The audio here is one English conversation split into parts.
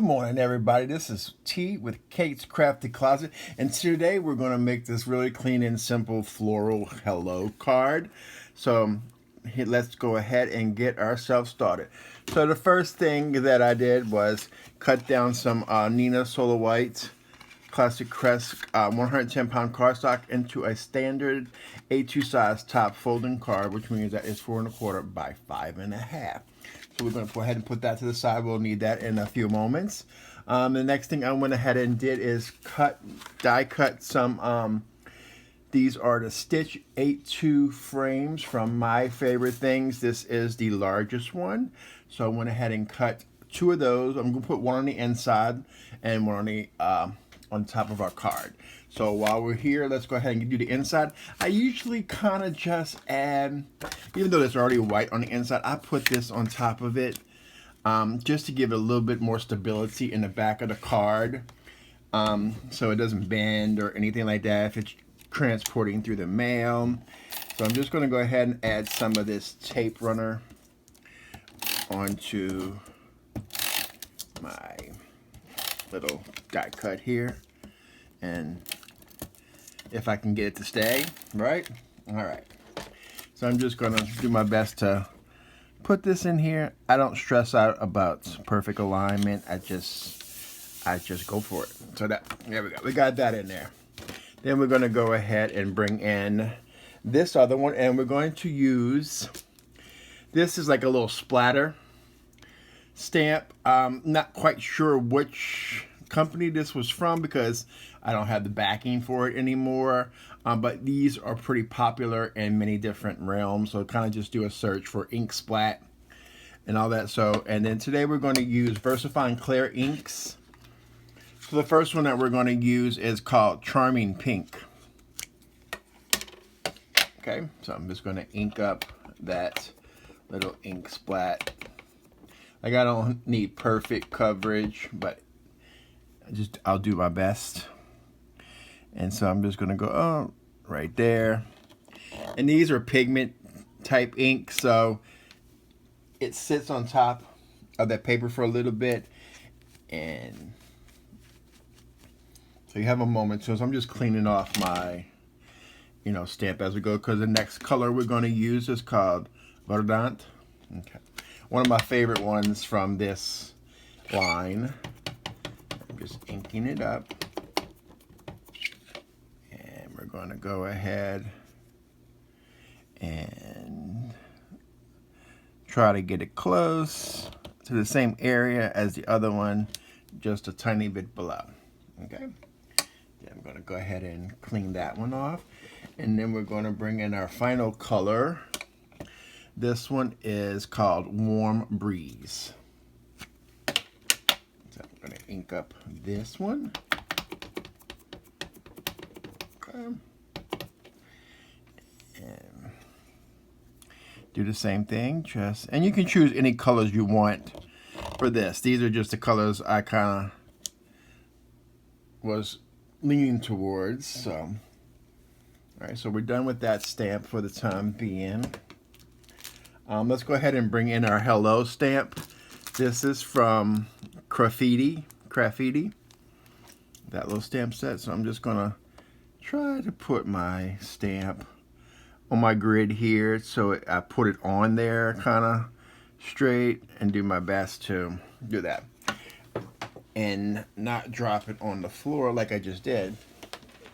Good morning, everybody. This is T with Kate's Crafty Closet, and today we're going to make this really clean and simple floral hello card. So let's go ahead and get ourselves started. So the first thing that I did was cut down some Nina Solar White Classic Crest 110-pound cardstock into a standard A2 size top folding card, which means that it's 4 1/4 by 5 1/2. So we're going to go ahead and put that to the side. We'll need that in a few moments. The next thing I went ahead and did is die cut some, these are the Stitch 8-2 frames from My Favorite Things. This is the largest one. So I went ahead and cut 2 of those. I'm going to put one on the inside and one on the on top of our card. So while we're here, let's go ahead and do the inside. I usually kind of just add, even though there's already white on the inside, I put this on top of it just to give it a little bit more stability in the back of the card, so it doesn't bend or anything like that if it's transporting through the mail. So I'm just going to go ahead and add some of this tape runner onto my little die cut here, and if I can get it to stay right. All right, so I'm just gonna do my best to put this in here. I don't stress out about perfect alignment. I just go for it. So there we go, we got that in there. Then we're gonna go ahead and bring in this other one, and we're going to use, this is like a little splatter stamp. Not quite sure which company this was from because I don't have the backing for it anymore, but these are pretty popular in many different realms, so kind of just do a search for ink splat and all that. So, and then today we're going to use VersaFineClair inks. So the first one that we're going to use is called Charming Pink. Okay, so I'm just going to ink up that little ink splat. Like, I don't need perfect coverage, but I'll do my best. And so I'm just gonna go right there. And these are pigment type ink, so it sits on top of that paper for a little bit, and so you have a moment. So I'm just cleaning off my stamp as we go, because the next color we're going to use is called Verdant. Okay, one of my favorite ones from this line. I'm just inking it up, and we're going to go ahead and try to get it close to the same area as the other one, just a tiny bit below. Okay, then I'm going to go ahead and clean that one off, and then we're going to bring in our final color. This one is called Warm Breeze. So I'm going to ink up this one. Okay. And do the same thing. And you can choose any colors you want for this. These are just the colors I kind of was leaning towards. So, all right, so we're done with that stamp for the time being. Let's go ahead and bring in our hello stamp. This is from Graffiti, that little stamp set. So I'm just gonna try to put my stamp on my grid here, so I put it on there kind of straight, and do my best to do that and not drop it on the floor like I just did,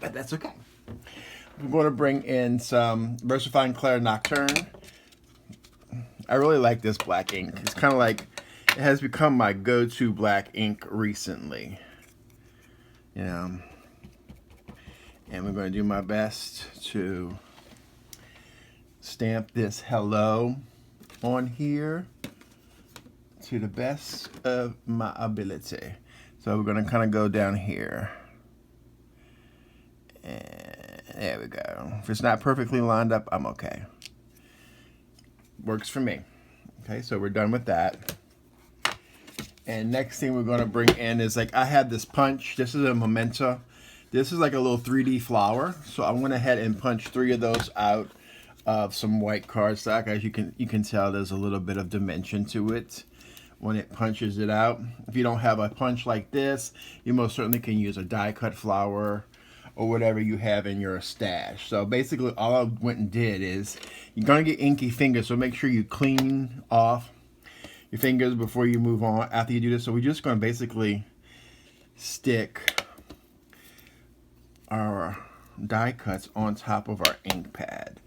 but that's okay. I'm going to bring in some VersaFineClair Nocturne. I really like this black ink. It's kind of like, it has become my go-to black ink recently. And we're going to do my best to stamp this hello on here to the best of my ability. So we're going to kind of go down here. And there we go. If it's not perfectly lined up, I'm okay. Works for me. Okay, so we're done with that. And next thing we're going to bring in is, like, I have this punch. This is a momenta. This is like a little 3D flower. So I went ahead and punched 3 of those out of some white cardstock. As you can tell, there's a little bit of dimension to it. when it punches it out. If you don't have a punch like this, you most certainly can use a die cut flower or whatever you have in your stash. So basically all I went and did is, you're gonna get inky fingers, so make sure you clean off your fingers before you move on after you do this. So we're just gonna basically stick our die cuts on top of our ink pad.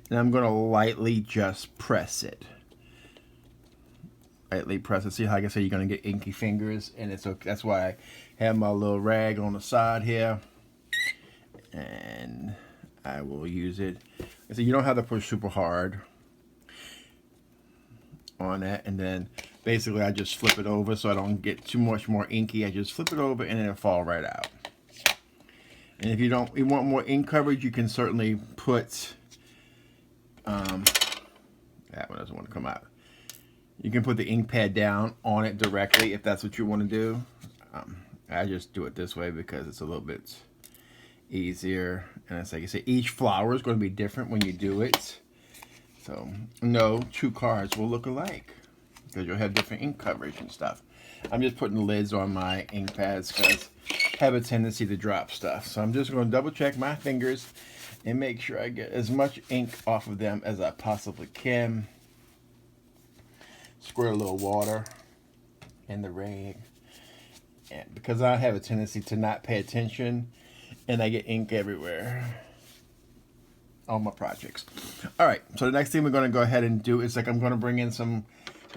And I'm gonna lightly just press it. Lightly press it. See how, like I said, you're gonna get inky fingers, and it's okay. That's why I have my little rag on the side here, and I will use it. So you don't have to push super hard on that, and then basically I just flip it over so I don't get too much more inky. I just flip it over and it'll fall right out. And if you want more ink coverage, you can certainly put that one doesn't want to come out. You can put the ink pad down on it directly if that's what you want to do. I just do it this way because it's a little bit easier. And it's like I say, each flower is going to be different when you do it. So no two cards will look alike because you'll have different ink coverage and stuff. I'm just putting lids on my ink pads because I have a tendency to drop stuff. So I'm just going to double check my fingers and make sure I get as much ink off of them as I possibly can. Squirt a little water in the rag, and because I have a tendency to not pay attention, and I get ink everywhere on my projects. All right, so the next thing we're going to go ahead and do is, like, I'm going to bring in some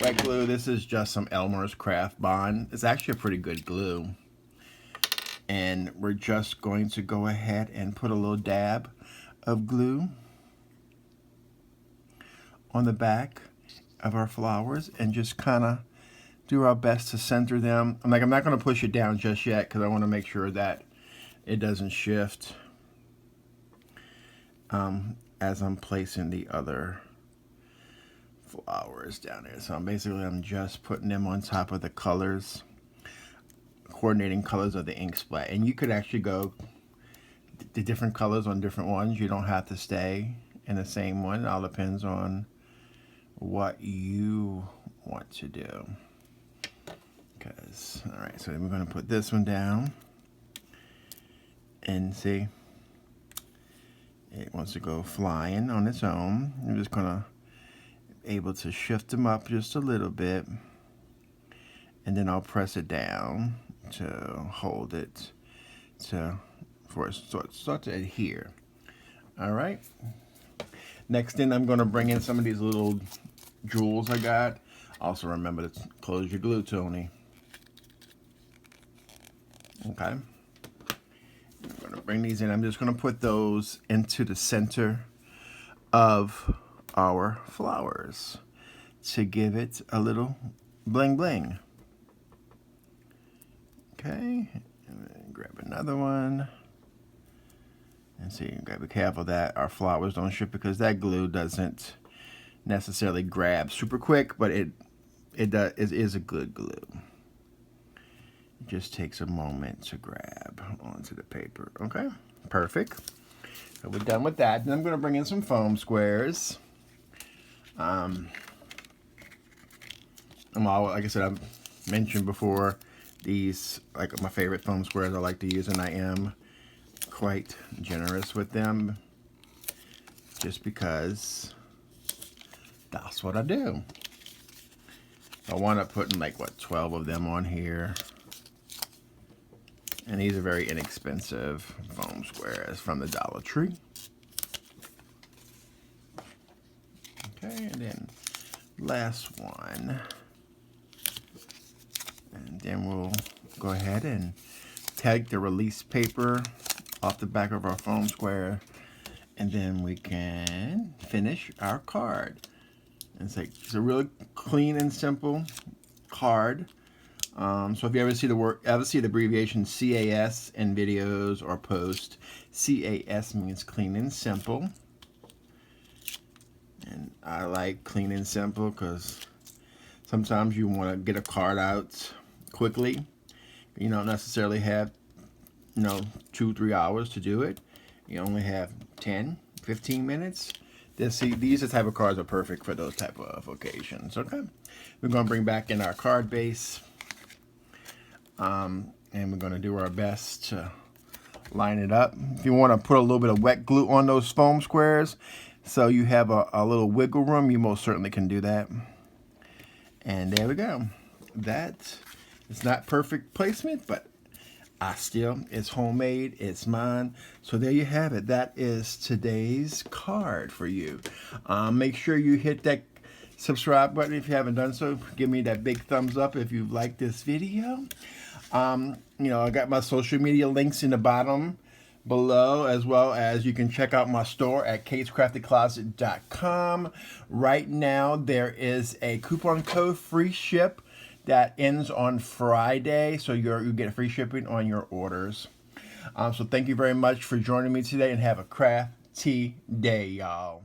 white glue. This is just some Elmer's Craft Bond. It's actually a pretty good glue, and we're just going to go ahead and put a little dab of glue on the back of our flowers and just kind of do our best to center them. I'm not going to push it down just yet because I want to make sure that it doesn't shift as I'm placing the other flowers down there. So I'm just putting them on top of the colors, coordinating colors of the ink splat. And you could actually go the different colors on different ones. You don't have to stay in the same one. It all depends on what you want to do. All right, so we're going to put this one down, and see, it wants to go flying on its own. I'm just going to able to shift them up just a little bit, and then I'll press it down to hold it for it start to adhere. All right. Next thing, I'm going to bring in some of these little jewels I got. Also remember to close your glue, Tony. Okay. I'm going to bring these in. I'm just going to put those into the center of our flowers to give it a little bling bling. Okay. And grab another one. And see, you gotta be careful that our flowers don't strip, because that glue doesn't necessarily grab super quick, but it is a good glue. It just takes a moment to grab onto the paper. Okay, perfect. So we're done with that. Then I'm gonna bring in some foam squares. Like I said, I've mentioned before, these like my favorite foam squares I like to use, and I am quite generous with them just because that's what I do. I wound up putting like 12 of them on here, and these are very inexpensive foam squares from the Dollar Tree. Okay, and then last one, and then we'll go ahead and take the release paper off the back of our foam square, and then we can finish our card. And it's a really clean and simple card. So if you ever see the abbreviation CAS in videos or posts, CAS means clean and simple. And I like clean and simple because sometimes you want to get a card out quickly. You don't necessarily have 2-3 hours to do it. You only have 10-15 minutes These type of cards are perfect for those type of occasions. Okay, we're gonna bring back in our card base, and we're gonna do our best to line it up. If you want to put a little bit of wet glue on those foam squares, so you have a little wiggle room, you most certainly can do that. And there we go. That is not perfect placement, but it's homemade, it's mine. So there you have it. That is today's card for you. Make sure you hit that subscribe button if you haven't done so. Give me that big thumbs up if you like this video. You know, I got my social media links in the bottom below, as well as you can check out my store at katescraftycloset.com. Right now there is a coupon code FREESHIP that ends on Friday, so you get free shipping on your orders. So thank you very much for joining me today, and have a crafty day, y'all.